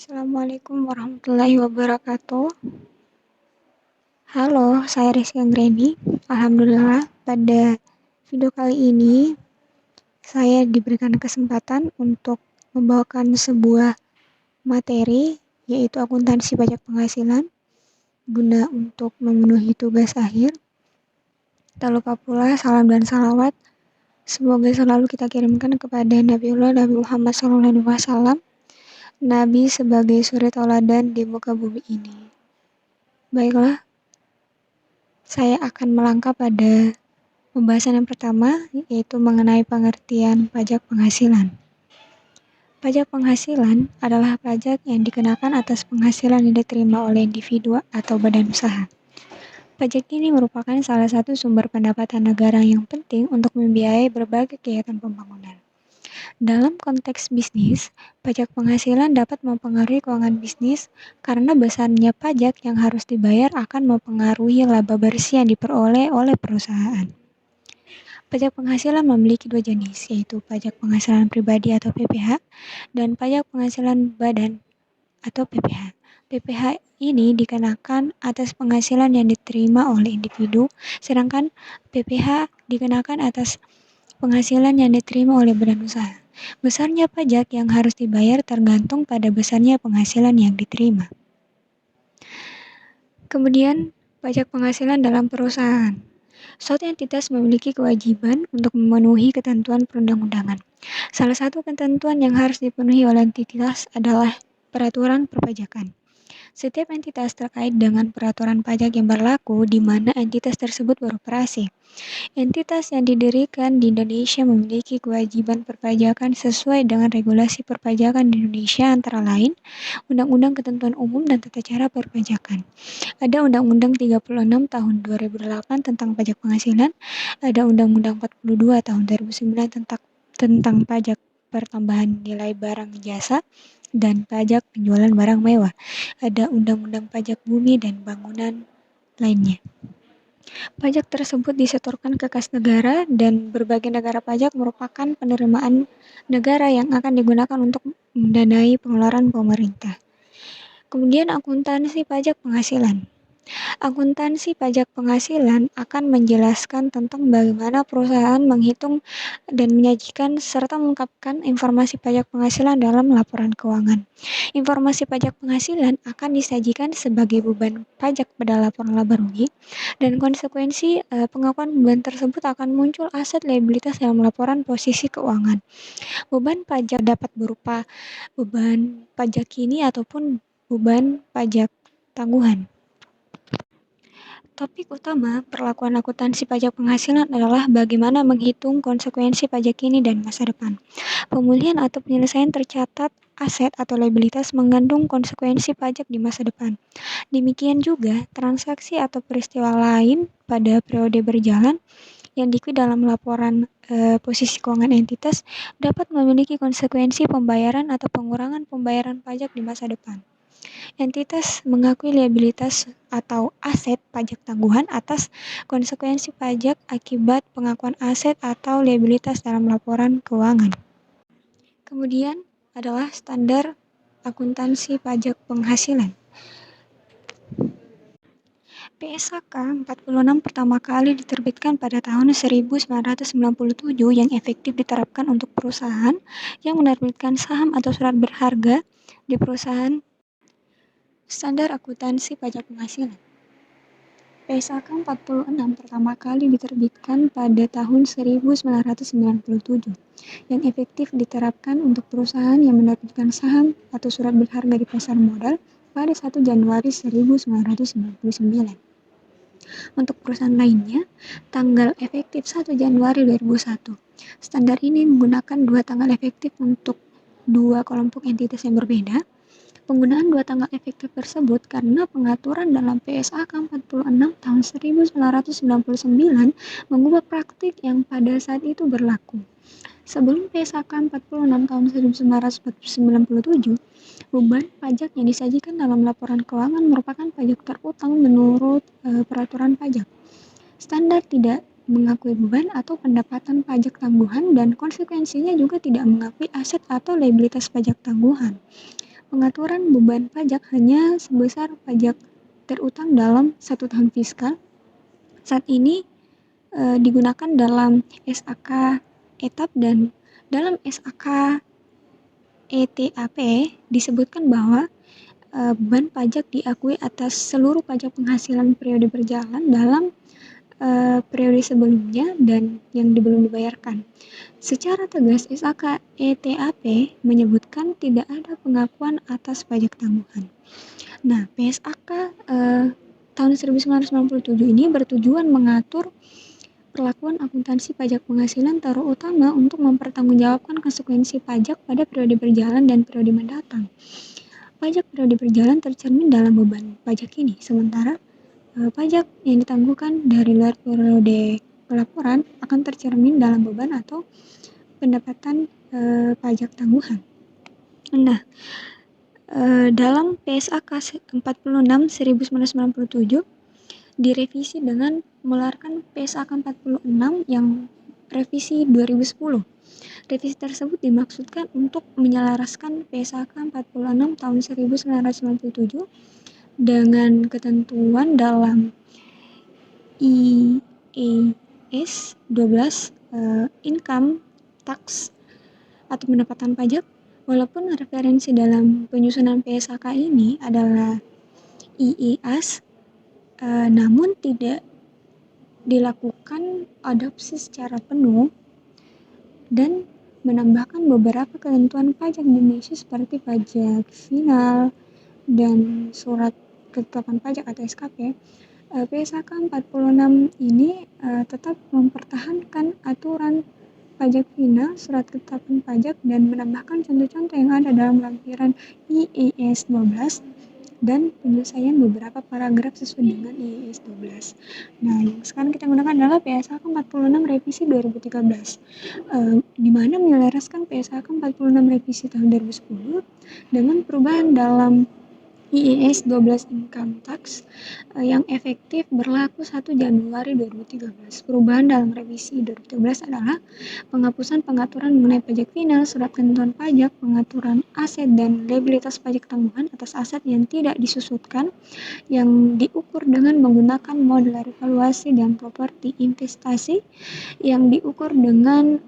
Assalamualaikum warahmatullahi wabarakatuh. Halo, saya Rizky Anggreni. Alhamdulillah, pada video kali ini saya diberikan kesempatan untuk membawakan sebuah materi, yaitu akuntansi pajak penghasilan, guna untuk memenuhi tugas akhir. Tak lupa pula salam dan salawat semoga selalu kita kirimkan kepada Nabiullah Nabi Muhammad SAW, Nabi sebagai suri tauladan di muka bumi ini. Baiklah, saya akan melangkah pada pembahasan yang pertama, yaitu mengenai pengertian pajak penghasilan. Pajak penghasilan adalah pajak yang dikenakan atas penghasilan yang diterima oleh individu atau badan usaha. Pajak ini merupakan salah satu sumber pendapatan negara yang penting untuk membiayai berbagai kegiatan pembangunan. Dalam konteks bisnis, pajak penghasilan dapat mempengaruhi keuangan bisnis karena besarnya pajak yang harus dibayar akan mempengaruhi laba bersih yang diperoleh oleh perusahaan. Pajak penghasilan memiliki dua jenis, yaitu pajak penghasilan pribadi atau PPH dan pajak penghasilan badan atau PPH. PPH ini dikenakan atas penghasilan yang diterima oleh individu, sedangkan PPH dikenakan atas penghasilan yang diterima oleh badan usaha. Besarnya pajak yang harus dibayar tergantung pada besarnya penghasilan yang diterima. Kemudian, pajak penghasilan dalam perusahaan. Suatu entitas memiliki kewajiban untuk memenuhi ketentuan perundang-undangan. Salah satu ketentuan yang harus dipenuhi oleh entitas adalah peraturan perpajakan. Setiap entitas terkait dengan peraturan pajak yang berlaku di mana entitas tersebut beroperasi. Entitas yang didirikan di Indonesia memiliki kewajiban perpajakan sesuai dengan regulasi perpajakan di Indonesia, antara lain Undang-Undang Ketentuan Umum dan Tata Cara Perpajakan. Ada Undang-Undang 36 tahun 2008 tentang pajak penghasilan, ada Undang-Undang 42 tahun 2009 tentang pajak pertambahan nilai barang jasa dan pajak penjualan barang mewah. Ada Undang-Undang Pajak Bumi dan Bangunan lainnya. Pajak tersebut disetorkan ke kas negara dan berbagai negara pajak merupakan penerimaan negara yang akan digunakan untuk mendanai pengeluaran pemerintah. Kemudian akuntansi pajak penghasilan. Akuntansi pajak penghasilan akan menjelaskan tentang bagaimana perusahaan menghitung dan menyajikan serta mengungkapkan informasi pajak penghasilan dalam laporan keuangan. Informasi pajak penghasilan akan disajikan sebagai beban pajak pada laporan laba rugi, dan konsekuensi pengakuan beban tersebut akan muncul aset liabilitas dalam laporan posisi keuangan. Beban pajak dapat berupa beban pajak kini ataupun beban pajak tangguhan. Topik utama perlakuan akuntansi pajak penghasilan adalah bagaimana menghitung konsekuensi pajak kini dan masa depan. Pemulihan atau penyelesaian tercatat aset atau liabilitas mengandung konsekuensi pajak di masa depan. Demikian juga, transaksi atau peristiwa lain pada periode berjalan yang diikuti dalam laporan posisi keuangan entitas dapat memiliki konsekuensi pembayaran atau pengurangan pembayaran pajak di masa depan. Entitas mengakui liabilitas atau aset pajak tangguhan atas konsekuensi pajak akibat pengakuan aset atau liabilitas dalam laporan keuangan. Kemudian adalah standar akuntansi pajak penghasilan. PSAK 46 pertama kali diterbitkan pada tahun 1997 yang efektif diterapkan untuk perusahaan yang menerbitkan saham atau surat berharga di perusahaan. Standar akuntansi pajak penghasilan. PSAK 46 pertama kali diterbitkan pada tahun 1997 yang efektif diterapkan untuk perusahaan yang menerbitkan saham atau surat berharga di pasar modal pada 1 Januari 1999. Untuk perusahaan lainnya, tanggal efektif 1 Januari 2001. Standar ini menggunakan dua tanggal efektif untuk dua kelompok entitas yang berbeda. Penggunaan dua tanggal efektif tersebut karena pengaturan dalam PSAK 46 tahun 1999 mengubah praktik yang pada saat itu berlaku. Sebelum PSAK 46 tahun 1997, beban pajak yang disajikan dalam laporan keuangan merupakan pajak terutang menurut peraturan pajak. Standar tidak mengakui beban atau pendapatan pajak tangguhan dan konsekuensinya juga tidak mengakui aset atau liabilitas pajak tangguhan. Pengaturan beban pajak hanya sebesar pajak terutang dalam 1 tahun fiskal. Saat ini digunakan dalam SAK etap dan dalam SAK ETAP disebutkan bahwa beban pajak diakui atas seluruh pajak penghasilan periode berjalan dalam periode sebelumnya dan yang belum dibayarkan. Secara tegas, SAK ETAP menyebutkan tidak ada pengakuan atas pajak tangguhan. Nah, PSAK tahun 1997 ini bertujuan mengatur perlakuan akuntansi pajak penghasilan terutama untuk mempertanggungjawabkan konsekuensi pajak pada periode berjalan dan periode mendatang. Pajak periode berjalan tercermin dalam beban pajak ini, sementara pajak yang ditangguhkan dari luar periode pelaporan akan tercermin dalam beban atau pendapatan pajak tangguhan. Nah, dalam PSAK 46 1997 direvisi dengan mengeluarkan PSAK 46 yang revisi 2010. Revisi tersebut dimaksudkan untuk menyelaraskan PSAK 46 tahun 1997 dengan ketentuan dalam IAS 12 income tax atau pendapatan pajak. Walaupun referensi dalam penyusunan PSAK ini adalah IAS, namun tidak dilakukan adopsi secara penuh dan menambahkan beberapa ketentuan pajak di Indonesia seperti pajak final dan surat ketetapan pajak atau SKP. PSAK 46 ini tetap mempertahankan aturan pajak final, surat ketetapan pajak, dan menambahkan contoh-contoh yang ada dalam lampiran IAS 12 dan penyelesaian beberapa paragraf sesuai dengan IAS 12. Nah, yang sekarang kita gunakan adalah PSAK 46 revisi 2013, di mana menyelaraskan PSAK 46 revisi tahun 2010 dengan perubahan dalam IAS 12 income tax yang efektif berlaku 1 Januari 2013. Perubahan dalam revisi 2013 adalah penghapusan pengaturan mengenai pajak final, surat ketentuan pajak, pengaturan aset dan liabilitas pajak tanggungan atas aset yang tidak disusutkan yang diukur dengan menggunakan model revaluasi dan properti investasi yang diukur dengan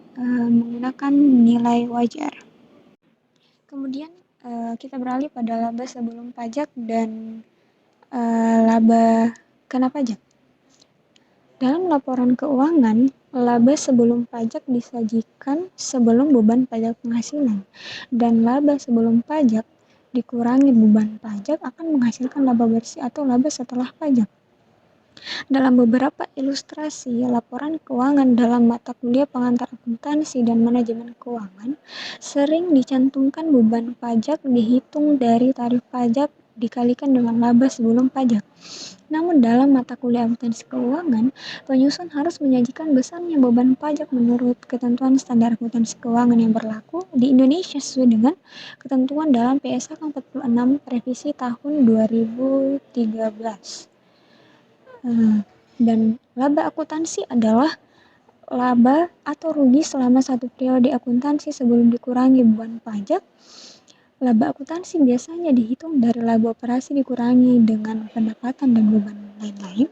menggunakan nilai wajar. Kemudian kita beralih pada laba sebelum pajak dan laba kena pajak. Dalam laporan keuangan, laba sebelum pajak disajikan sebelum beban pajak penghasilan, dan laba sebelum pajak dikurangi beban pajak akan menghasilkan laba bersih atau laba setelah pajak. Dalam beberapa ilustrasi laporan keuangan dalam mata kuliah pengantar akuntansi dan manajemen keuangan, sering dicantumkan beban pajak dihitung dari tarif pajak dikalikan dengan laba sebelum pajak. Namun dalam mata kuliah akuntansi keuangan, penyusun harus menyajikan besarnya beban pajak menurut ketentuan standar akuntansi keuangan yang berlaku di Indonesia sesuai dengan ketentuan dalam PSAK 46 revisi tahun 2013. Dan laba akuntansi adalah laba atau rugi selama satu periode akuntansi sebelum dikurangi beban pajak. Laba akuntansi biasanya dihitung dari laba operasi dikurangi dengan pendapatan dan beban lain-lain.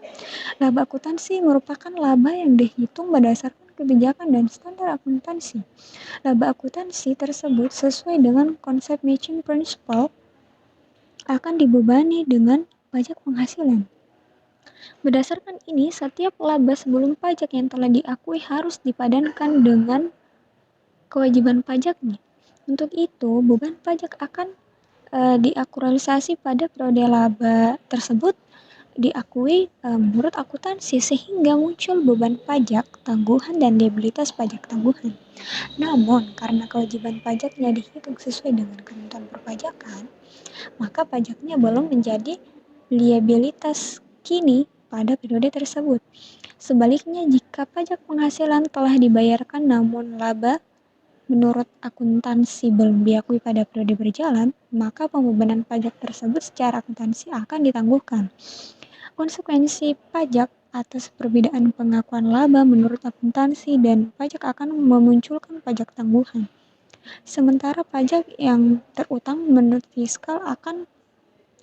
Laba akuntansi merupakan laba yang dihitung berdasarkan kebijakan dan standar akuntansi. Laba akuntansi tersebut sesuai dengan konsep matching principle akan dibebani dengan pajak penghasilan. Berdasarkan ini, setiap laba sebelum pajak yang telah diakui harus dipadankan dengan kewajiban pajaknya. Untuk itu, beban pajak akan diakuralisasi pada periode laba tersebut diakui menurut akuntansi sehingga muncul beban pajak tangguhan dan liabilitas pajak tangguhan. Namun, karena kewajiban pajaknya dihitung sesuai dengan ketentuan perpajakan, maka pajaknya belum menjadi liabilitas kini pada periode tersebut. Sebaliknya, jika pajak penghasilan telah dibayarkan namun laba menurut akuntansi belum diakui pada periode berjalan, maka pembebanan pajak tersebut secara akuntansi akan ditangguhkan. Konsekuensi pajak atas perbedaan pengakuan laba menurut akuntansi dan pajak akan memunculkan pajak tangguhan. Sementara pajak yang terutang menurut fiskal akan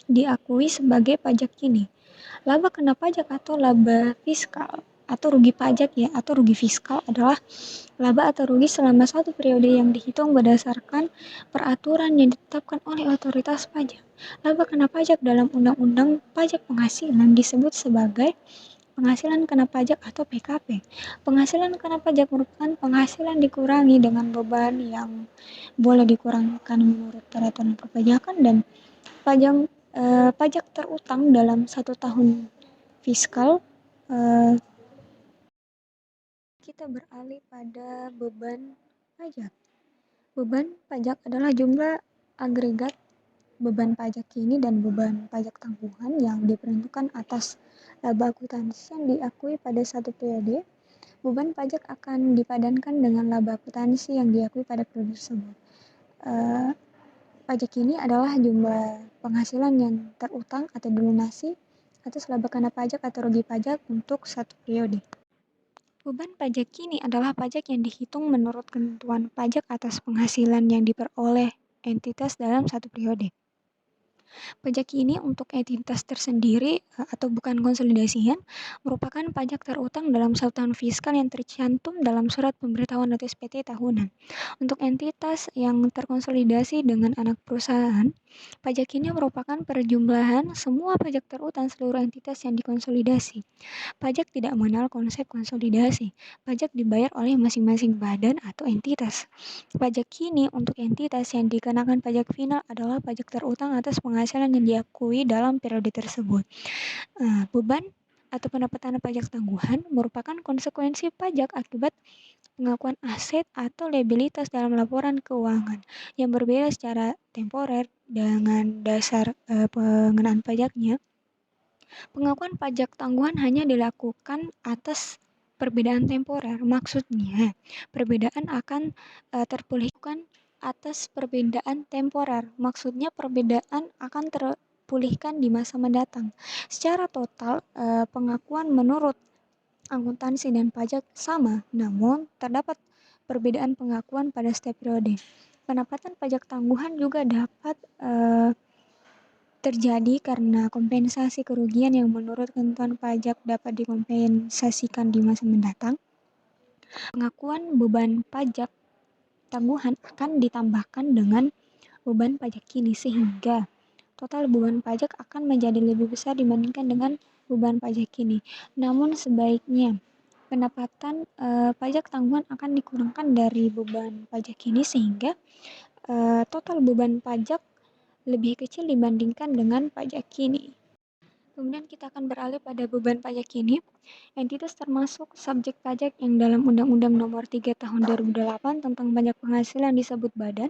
diakui sebagai pajak kini. Laba kena pajak atau laba fiskal atau rugi pajak ya atau rugi fiskal adalah laba atau rugi selama satu periode yang dihitung berdasarkan peraturan yang ditetapkan oleh otoritas pajak. Laba kena pajak dalam Undang-Undang Pajak Penghasilan disebut sebagai penghasilan kena pajak atau PKP. Penghasilan kena pajak merupakan penghasilan dikurangi dengan beban yang boleh dikurangkan menurut peraturan perpajakan dan pajak terutang dalam satu tahun fiskal. eh, kita beralih pada beban pajak. Beban pajak adalah jumlah agregat beban pajak kini dan beban pajak tanggungan yang diperuntukkan atas laba akuntansi yang diakui pada satu periode. Beban pajak akan dipadankan dengan laba akuntansi yang diakui pada periode tersebut. Eh, Pajak ini adalah jumlah penghasilan yang terutang atau dilunasi atas laba kena pajak atau rugi pajak untuk satu periode. Beban pajak kini adalah pajak yang dihitung menurut ketentuan pajak atas penghasilan yang diperoleh entitas dalam satu periode. Pajak ini untuk entitas tersendiri atau bukan konsolidasian merupakan pajak terutang dalam satu tahun fiskal yang tercantum dalam surat pemberitahuan notis PT tahunan. Untuk entitas yang terkonsolidasi dengan anak perusahaan, pajak ini merupakan perjumlahan semua pajak terutang seluruh entitas yang dikonsolidasi. Pajak tidak mengenal konsep konsolidasi. Pajak dibayar oleh masing-masing badan atau entitas. Pajak kini untuk entitas yang dikenakan pajak final adalah pajak terutang atas penghasilan yang diakui dalam periode tersebut. Beban atau pendapatan pajak tangguhan merupakan konsekuensi pajak akibat pengakuan aset atau liabilitas dalam laporan keuangan yang berbeda secara temporer dengan dasar pengenaan pajaknya. Pengakuan pajak tangguhan hanya dilakukan atas perbedaan temporer. Maksudnya, perbedaan akan terpulihkan atas perbedaan temporer. Maksudnya, perbedaan akan terpulihkan di masa mendatang. Secara total, pengakuan menurut akuntansi dan pajak sama, namun terdapat perbedaan pengakuan pada setiap periode. Pendapatan pajak tangguhan juga dapat terjadi karena kompensasi kerugian yang menurut ketentuan pajak dapat dikompensasikan di masa mendatang. Pengakuan beban pajak tangguhan akan ditambahkan dengan beban pajak kini sehingga total beban pajak akan menjadi lebih besar dibandingkan dengan beban pajak kini. Namun sebaiknya pendapatan pajak tangguhan akan dikurangkan dari beban pajak kini sehingga total beban pajak lebih kecil dibandingkan dengan pajak kini. Kemudian kita akan beralih pada beban pajak kini. Entitas termasuk subjek pajak yang dalam Undang-Undang Nomor 3 Tahun 2008 tentang pajak penghasilan disebut badan.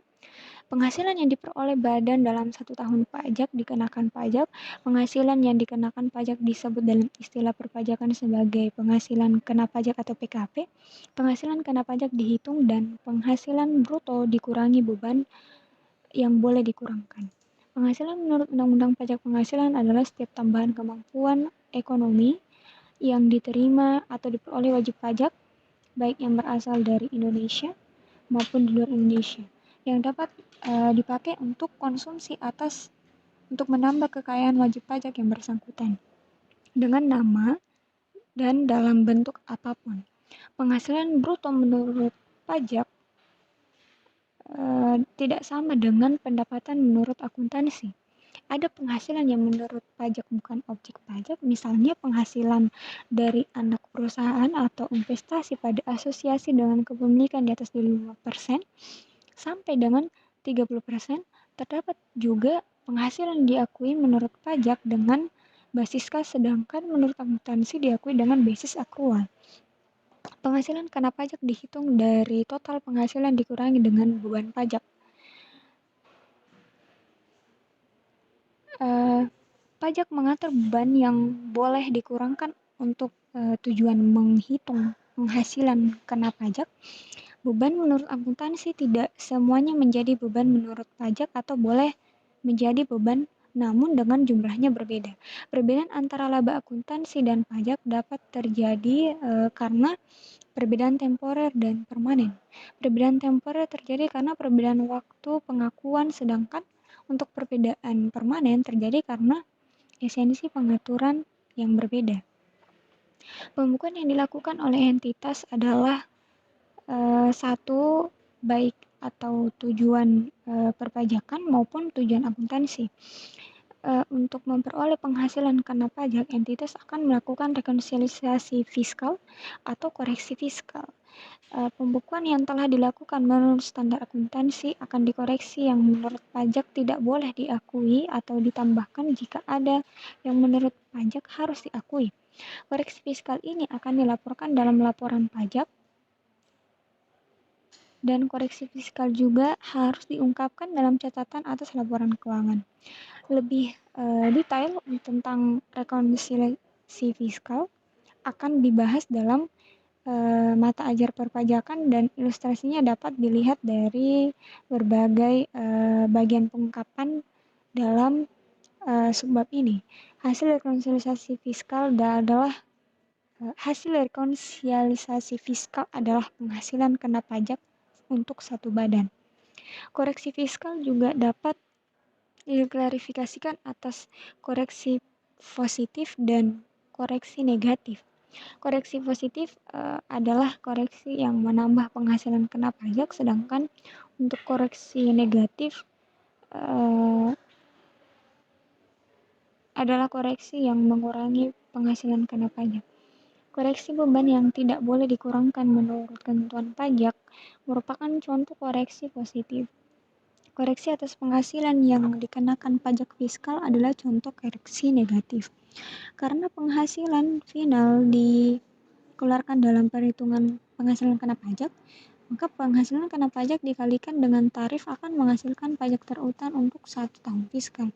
Penghasilan yang diperoleh badan dalam satu tahun pajak dikenakan pajak. Penghasilan yang dikenakan pajak disebut dalam istilah perpajakan sebagai penghasilan kena pajak atau PKP. Penghasilan kena pajak dihitung dan penghasilan bruto dikurangi beban yang boleh dikurangkan. Penghasilan menurut Undang-Undang Pajak Penghasilan adalah setiap tambahan kemampuan ekonomi yang diterima atau diperoleh wajib pajak, baik yang berasal dari Indonesia maupun di luar Indonesia, yang dapat dipakai untuk konsumsi untuk menambah kekayaan wajib pajak yang bersangkutan, dengan nama dan dalam bentuk apapun. Penghasilan bruto menurut pajak tidak sama dengan pendapatan menurut akuntansi. Ada penghasilan yang menurut pajak bukan objek pajak, misalnya penghasilan dari anak perusahaan atau investasi pada asosiasi dengan kepemilikan di atas 25% sampai dengan 30%. Terdapat juga penghasilan diakui menurut pajak dengan basis kas, sedangkan menurut akuntansi diakui dengan basis akrual. Penghasilan kena pajak dihitung dari total penghasilan dikurangi dengan beban pajak. Pajak mengatur beban yang boleh dikurangkan untuk tujuan menghitung penghasilan kena pajak. Beban menurut akuntansi tidak semuanya menjadi beban menurut pajak atau boleh menjadi beban namun dengan jumlahnya berbeda. Perbedaan antara laba akuntansi dan pajak dapat terjadi karena perbedaan temporer dan permanen. Perbedaan temporer terjadi karena perbedaan waktu pengakuan, sedangkan untuk perbedaan permanen terjadi karena esensi pengaturan yang berbeda. Pembukuan yang dilakukan oleh entitas adalah satu, baik atau tujuan perpajakan maupun tujuan akuntansi. Untuk memperoleh penghasilan karena pajak, entitas akan melakukan rekonsiliasi fiskal atau koreksi fiskal. Pembukuan yang telah dilakukan menurut standar akuntansi akan dikoreksi yang menurut pajak tidak boleh diakui atau ditambahkan jika ada yang menurut pajak harus diakui. Koreksi fiskal ini akan dilaporkan dalam laporan pajak, dan koreksi fiskal juga harus diungkapkan dalam catatan atas laporan keuangan. Lebih detail tentang rekonsiliasi fiskal akan dibahas dalam mata ajar perpajakan, dan ilustrasinya dapat dilihat dari berbagai bagian pengungkapan dalam subbab ini. Hasil rekonsiliasi fiskal adalah penghasilan kena pajak untuk satu badan. Koreksi fiskal juga dapat diklarifikasikan atas koreksi positif dan koreksi negatif. Koreksi positif adalah koreksi yang menambah penghasilan kena pajak, sedangkan untuk koreksi negatif adalah koreksi yang mengurangi penghasilan kena pajak. Koreksi beban yang tidak boleh dikurangkan menurut ketentuan pajak merupakan contoh koreksi positif. Koreksi atas penghasilan yang dikenakan pajak fiskal adalah contoh koreksi negatif. Karena penghasilan final dikeluarkan dalam perhitungan penghasilan kena pajak, maka penghasilan kena pajak dikalikan dengan tarif akan menghasilkan pajak terutang untuk 1 tahun fiskal.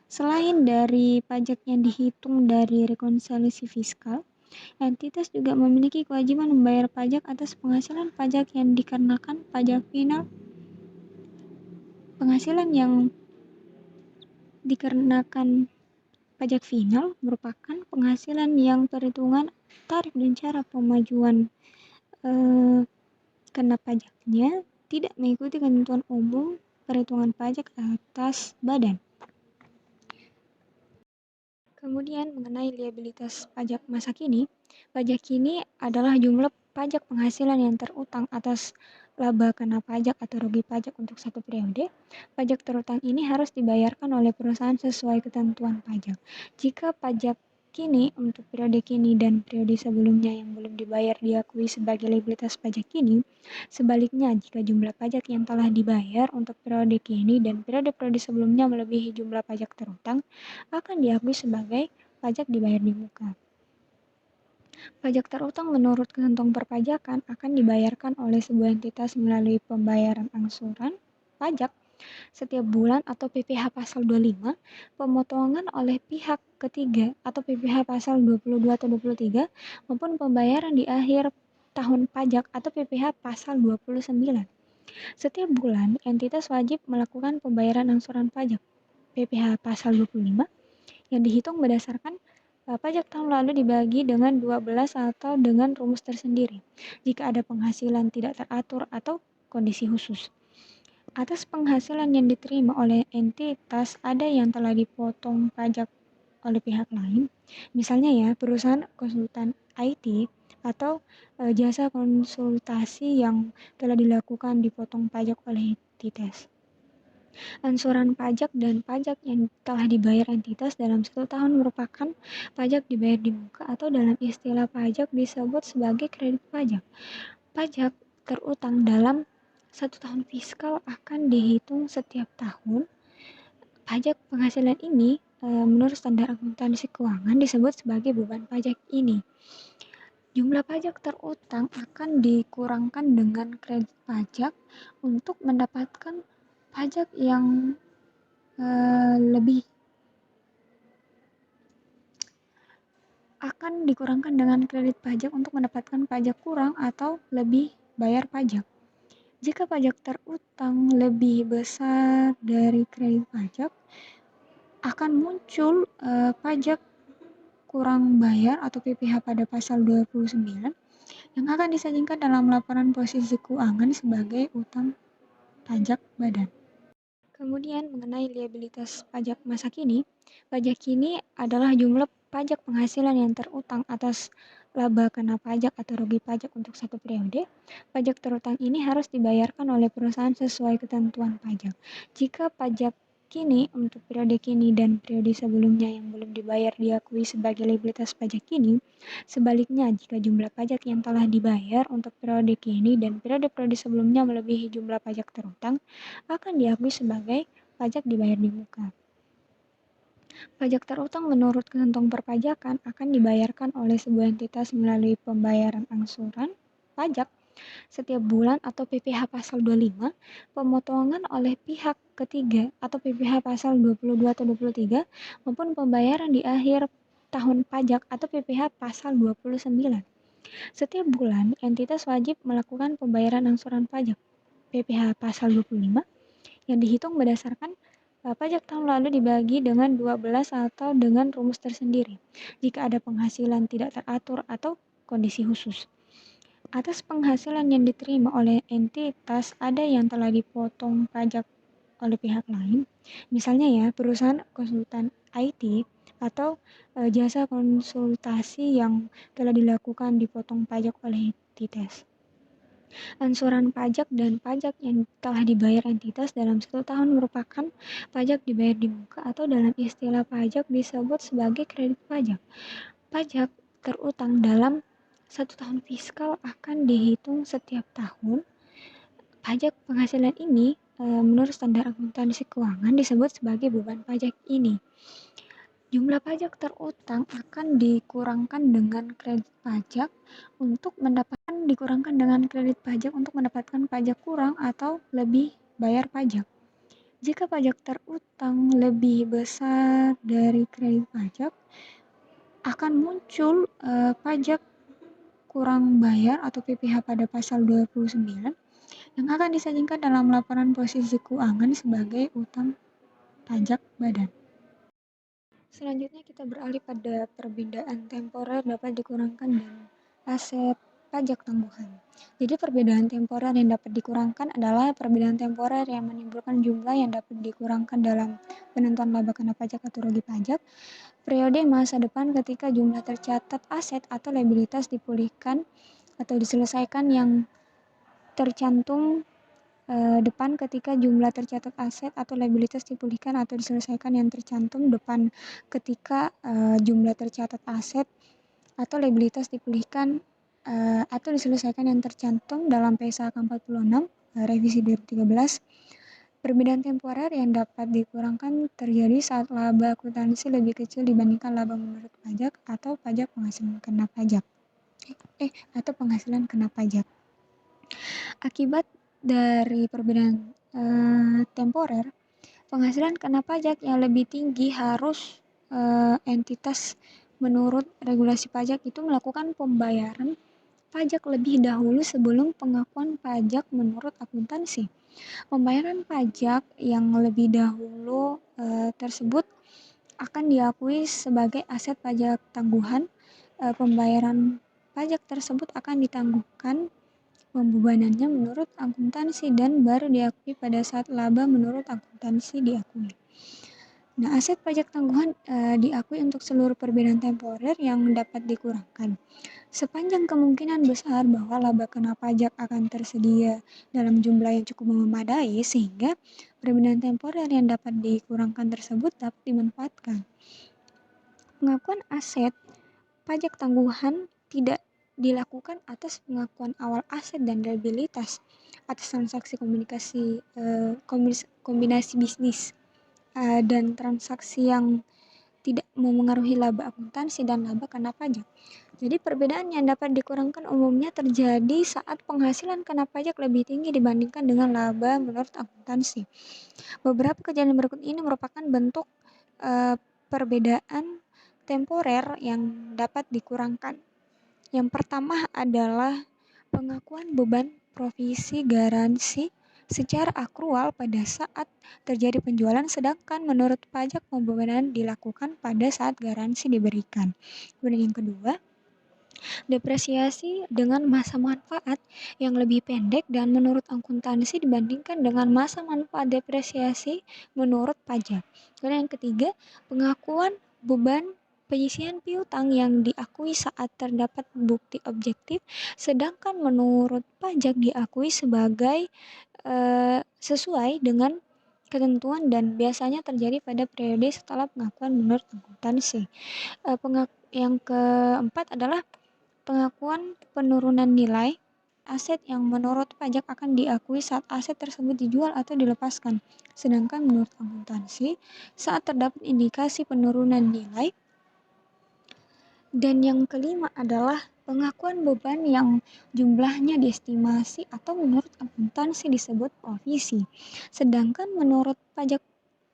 Selain dari pajak yang dihitung dari rekonsiliasi fiskal, entitas juga memiliki kewajiban membayar pajak atas penghasilan pajak yang dikenakan pajak final. Penghasilan yang dikenakan pajak final merupakan penghasilan yang perhitungan tarif dan cara pemajuan kena pajaknya tidak mengikuti ketentuan umum perhitungan pajak atas badan. Kemudian mengenai liabilitas pajak masa kini, pajak kini adalah jumlah pajak penghasilan yang terutang atas laba kena pajak atau rugi pajak untuk satu periode. Pajak terutang ini harus dibayarkan oleh perusahaan sesuai ketentuan pajak. Jika pajak kini untuk periode kini dan periode sebelumnya yang belum dibayar diakui sebagai liabilitas pajak kini, sebaliknya jika jumlah pajak yang telah dibayar untuk periode kini dan periode-periode sebelumnya melebihi jumlah pajak terutang, akan diakui sebagai pajak dibayar di muka. Pajak terutang menurut ketentuan perpajakan akan dibayarkan oleh sebuah entitas melalui pembayaran angsuran pajak setiap bulan atau PPh pasal 25, pemotongan oleh pihak ketiga atau PPh pasal 22 atau 23, maupun pembayaran di akhir tahun pajak atau PPh pasal 29. Setiap bulan, entitas wajib melakukan pembayaran angsuran pajak PPh pasal 25 yang dihitung berdasarkan pajak tahun lalu dibagi dengan 12 atau dengan rumus tersendiri jika ada penghasilan tidak teratur atau kondisi khusus. Atas penghasilan yang diterima oleh entitas ada yang telah dipotong pajak oleh pihak lain, misalnya ya perusahaan konsultan IT atau jasa konsultasi yang telah dilakukan dipotong pajak oleh entitas. Angsuran pajak dan pajak yang telah dibayar entitas dalam 1 tahun merupakan pajak dibayar di muka atau dalam istilah pajak disebut sebagai kredit pajak. Pajak terutang dalam 1 tahun fiskal akan dihitung setiap tahun. Pajak penghasilan ini menurut standar akuntansi keuangan disebut sebagai beban pajak ini. Jumlah pajak terutang akan dikurangkan dengan kredit pajak untuk mendapatkan pajak yang lebih. Akan dikurangkan dengan kredit pajak untuk mendapatkan pajak kurang atau lebih bayar pajak. Jika pajak terutang lebih besar dari kredit pajak, akan muncul pajak kurang bayar atau PPh pada pasal 29 yang akan disajikan dalam laporan posisi keuangan sebagai utang pajak badan. Kemudian mengenai liabilitas pajak masa kini, pajak kini adalah jumlah pajak penghasilan yang terutang atas laba kena pajak atau rugi pajak untuk satu periode. Pajak terutang ini harus dibayarkan oleh perusahaan sesuai ketentuan pajak. Jika pajak kini untuk periode kini dan periode sebelumnya yang belum dibayar diakui sebagai liabilitas pajak kini, sebaliknya jika jumlah pajak yang telah dibayar untuk periode kini dan periode-periode sebelumnya melebihi jumlah pajak terutang, akan diakui sebagai pajak dibayar di muka. Pajak terutang menurut ketentuan perpajakan akan dibayarkan oleh sebuah entitas melalui pembayaran angsuran pajak setiap bulan atau PPh pasal 25, pemotongan oleh pihak ketiga atau PPh pasal 22 atau 23, maupun pembayaran di akhir tahun pajak atau PPh pasal 29. Setiap bulan, entitas wajib melakukan pembayaran angsuran pajak PPh pasal 25 yang dihitung berdasarkan pajak tahun lalu dibagi dengan 12 atau dengan rumus tersendiri jika ada penghasilan tidak teratur atau kondisi khusus. Atas penghasilan yang diterima oleh entitas ada yang telah dipotong pajak oleh pihak lain, misalnya ya perusahaan konsultan IT atau jasa konsultasi yang telah dilakukan dipotong pajak oleh entitas. Angsuran pajak dan pajak yang telah dibayar entitas dalam 1 tahun merupakan pajak dibayar di muka atau dalam istilah pajak disebut sebagai kredit pajak. Pajak terutang dalam 1 tahun fiskal akan dihitung setiap tahun. Pajak penghasilan ini menurut standar akuntansi keuangan disebut sebagai beban pajak ini. Jumlah pajak terutang akan dikurangkan dengan kredit pajak untuk mendapatkan pajak kurang atau lebih bayar pajak. Jika pajak terutang lebih besar dari kredit pajak, akan muncul pajak kurang bayar atau PPh pada pasal 29 yang akan disajikan dalam laporan posisi keuangan sebagai utang pajak badan. Selanjutnya kita beralih pada perbedaan temporer dapat dikurangkan dan aset pajak tangguhan. Jadi perbedaan temporer yang dapat dikurangkan adalah perbedaan temporer yang menimbulkan jumlah yang dapat dikurangkan dalam penentuan laba kena pajak atau rugi pajak. Periode masa depan ketika jumlah tercatat aset atau liabilitas dipulihkan atau diselesaikan yang tercantum depan ketika jumlah tercatat aset atau liabilitas dipulihkan atau diselesaikan yang tercantum depan ketika jumlah tercatat aset atau liabilitas dipulihkan atau diselesaikan yang tercantum dalam PSAK 46 revisi 2013. Perbedaan temporer yang dapat dikurangkan terjadi saat laba akuntansi lebih kecil dibandingkan laba menurut pajak atau pajak penghasilan kena pajak atau penghasilan kena pajak. Akibat dari perbedaan temporer, penghasilan kena pajak yang lebih tinggi harus entitas menurut regulasi pajak itu melakukan pembayaran pajak lebih dahulu sebelum pengakuan pajak menurut akuntansi. Pembayaran pajak yang lebih dahulu tersebut akan diakui sebagai aset pajak tangguhan. Pembayaran pajak tersebut akan ditangguhkan pembebanannya menurut akuntansi dan baru diakui pada saat laba menurut akuntansi diakui. Nah, aset pajak tangguhan diakui untuk seluruh perbedaan temporer yang dapat dikurangkan. Sepanjang kemungkinan besar bahwa laba kena pajak akan tersedia dalam jumlah yang cukup memadai sehingga perbedaan temporer yang dapat dikurangkan tersebut dapat dimanfaatkan. Pengakuan aset pajak tangguhan tidak dilakukan atas pengakuan awal aset dan liabilitas atas transaksi kombinasi bisnis dan transaksi yang tidak memengaruhi laba akuntansi dan laba kena pajak. Jadi perbedaan yang dapat dikurangkan umumnya terjadi saat penghasilan kena pajak lebih tinggi dibandingkan dengan laba menurut akuntansi. Beberapa kejadian berikut ini merupakan bentuk perbedaan temporer yang dapat dikurangkan. Yang pertama adalah pengakuan beban provisi garansi secara akrual pada saat terjadi penjualan, sedangkan menurut pajak pembebanan dilakukan pada saat garansi diberikan. Kemudian yang kedua, depresiasi dengan masa manfaat yang lebih pendek dan menurut akuntansi dibandingkan dengan masa manfaat depresiasi menurut pajak. Kemudian yang ketiga, pengakuan beban penyisihan piutang yang diakui saat terdapat bukti objektif, sedangkan menurut pajak diakui sebagai sesuai dengan ketentuan dan biasanya terjadi pada periode setelah pengakuan menurut akuntansi. Yang keempat adalah pengakuan penurunan nilai aset yang menurut pajak akan diakui saat aset tersebut dijual atau dilepaskan. Sedangkan menurut akuntansi, saat terdapat indikasi penurunan nilai. Dan yang kelima adalah pengakuan beban yang jumlahnya diestimasi atau menurut akuntansi disebut provisi. Sedangkan menurut pajak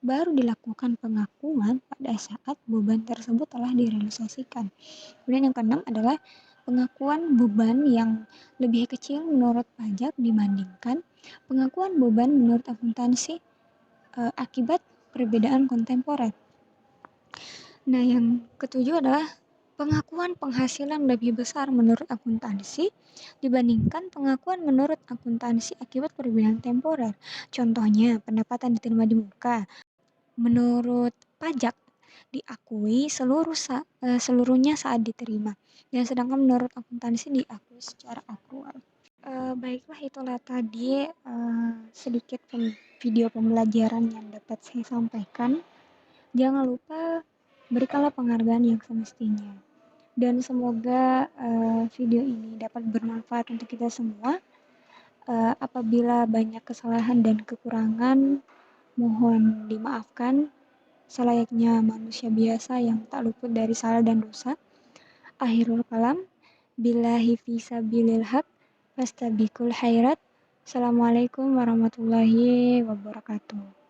baru dilakukan pengakuan pada saat beban tersebut telah direalisasikan. Kemudian yang keenam adalah pengakuan beban yang lebih kecil menurut pajak dibandingkan pengakuan beban menurut akuntansi akibat perbedaan kontemporer. Nah, yang ketujuh adalah pengakuan penghasilan lebih besar menurut akuntansi dibandingkan pengakuan menurut akuntansi akibat perbedaan temporer. Contohnya, pendapatan diterima di muka. Menurut pajak diakui seluruhnya saat diterima, dan sedangkan menurut akuntansi diakui secara akrual. Baiklah, itulah tadi sedikit video pembelajaran yang dapat saya sampaikan. Jangan lupa berikanlah penghargaan yang semestinya. Dan semoga video ini dapat bermanfaat untuk kita semua. Apabila banyak kesalahan dan kekurangan, mohon dimaafkan. Selayaknya manusia biasa yang tak luput dari salah dan dosa. Akhirul kalam, billahi fisabilil haq, fastabiqul khairat. Assalamualaikum warahmatullahi wabarakatuh.